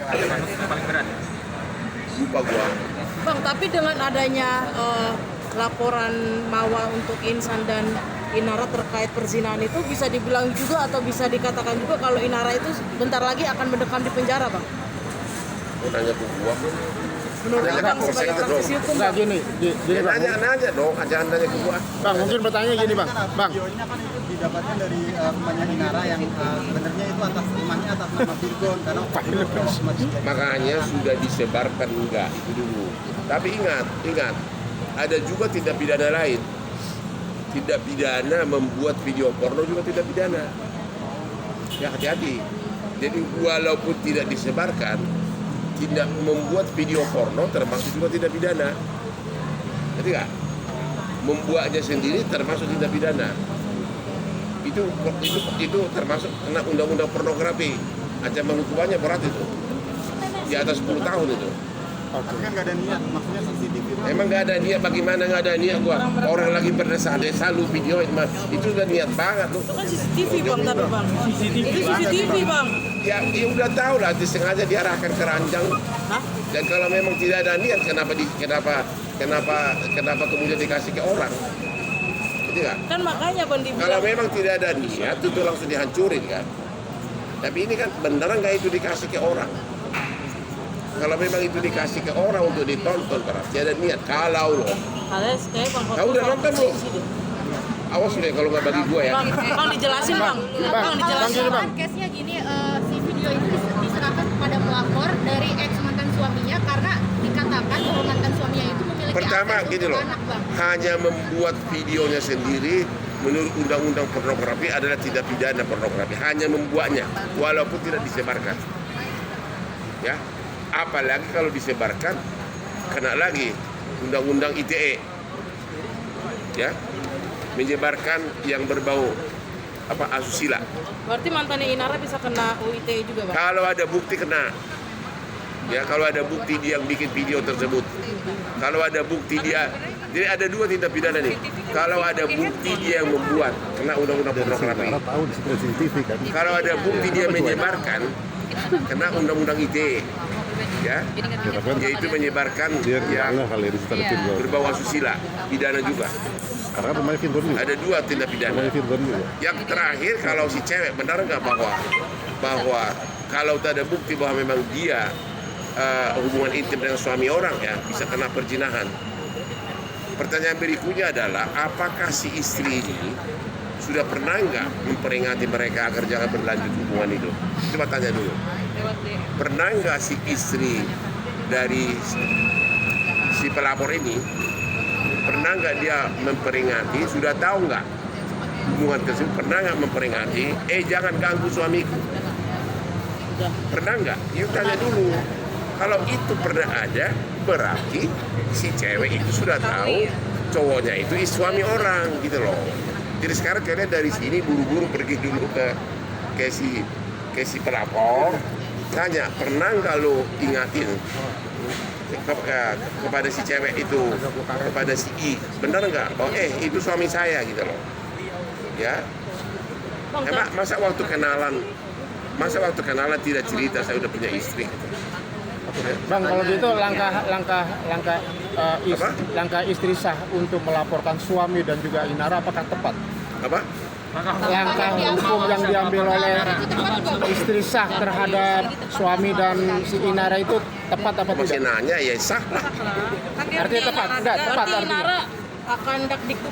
paling berat. Lupa gua. Bang, tapi dengan adanya laporan Mawa untuk Insan dan Inara terkait perzinahan itu bisa dibilang juga atau bisa dikatakan juga kalau Inara itu bentar lagi akan mendekam di penjara, Bang? Mau nanya ke gua. Menurut Nanya Abang ke polsek sebagai itu praktisi dong. hukum, Enggak Bang? gini Ya, Bang. nanya dong, jangan nanya ke gua. Bang, mungkin bertanya gini Bang. Bang, Videonya kan itu didapatkan dari rumahnya Inara yang sebenarnya itu atas rumahnya atas nama Virgon karena Makanya sudah disebarkan enggak itu dulu. Tapi ingat, ada juga tindak pidana lain. Tindak pidana membuat video porno juga tindak pidana. Ya hati-hati. Jadi walaupun tidak disebarkan, tidak membuat video porno termasuk juga tindak pidana. Jadi nggak? Membuatnya sendiri termasuk tindak pidana. Itu termasuk kena undang-undang pornografi. Ancaman hukumannya berat itu. Di atas 10 tahun itu. tapi kan nggak ada niat, maksudnya CCTV Emang nggak ada niat, bagaimana nggak ada niat gua? Orang lagi berdesa-desa lu video itu udah niat banget lu. Itu kan CCTV, Bang, tadi, Bang. Itu CCTV, Bang. Ya udah tahu lah, disengaja diarahkan ke ranjang. Hah? Dan kalau memang tidak ada niat, kenapa kemudian dikasih ke orang? Jadi nggak? Kan makanya, Bang, Kalau dibilang memang tidak ada niat, itu langsung dihancurin kan. Tapi ini kan beneran nggak itu dikasih ke orang? Kalau memang itu dikasih ke orang untuk ditonton, berarti ada niat. Kalau loh, alias kayak Bang Kau udah nonton belum? Awas deh kalau nggak bagi gua ya. Bang, dijelasin, Bang. Bang, dijelasin. Bang. Case-nya gini, si video itu diserahkan kepada pelapor dari ex mantan suaminya karena dikatakan bahwa mantan suaminya itu memiliki Pertama akses gini untuk loh, anak, Bang. hanya membuat videonya sendiri menurut undang-undang pornografi adalah tidak pidana pornografi. Hanya membuatnya, walaupun tidak disebarkan. Ya, apalagi kalau disebarkan, kena lagi undang-undang ITE. Ya, menyebarkan yang berbau asusila. Berarti mantannya Inara bisa kena UITE juga, Bang? Kalau ada bukti kena. Ya, kalau ada bukti dia yang bikin video tersebut. Kalau ada bukti dia, jadi ada dua tindak pidana nih. Kalau ada bukti dia yang membuat, kena undang-undang pornografi. tahu di situ CCTV kan. Kalau ada bukti dia menyebarkan, kena undang-undang ITE. Ya, yaitu menyebarkan yang berbau asusila, pidana juga. Karena rumahnya Virgon juga. Ada dua tindak pidana. Virgon juga. Yang terakhir, kalau si cewek benar nggak bahwa kalau tak ada bukti bahwa memang dia hubungan intim dengan suami orang, ya bisa kena perzinahan. Pertanyaan berikutnya adalah apakah si istri ini sudah pernah nggak memperingati mereka agar jangan berlanjut hubungan itu? Coba tanya dulu. Pernah nggak si istri dari si pelapor ini, pernah nggak dia memperingati, sudah tahu nggak hubungan tersebut, pernah nggak memperingati, jangan ganggu suamiku? Pernah nggak? Yuk tanya dulu. Kalau itu pernah ada, berarti si cewek itu sudah tahu cowoknya itu suami orang gitu loh. Jadi sekarang kalian dari sini buru-buru pergi dulu ke si pelapor, tanya pernah nggak lo ingatin kepada si cewek itu, kepada si I, benar nggak bahwa itu suami saya gitu loh, ya. Masa waktu kenalan tidak cerita saya udah punya istri gitu. Bang, kalau gitu langkah istri sah untuk melaporkan suami dan juga Inara apakah tepat? Apa? Langkah hukum yang diambil oleh istri sah terhadap suami dan si Inara itu tepat apa Masih tidak? nanya ya sah lah. Artinya tepat, enggak tepat Berarti artinya. Inara akan dakdikduk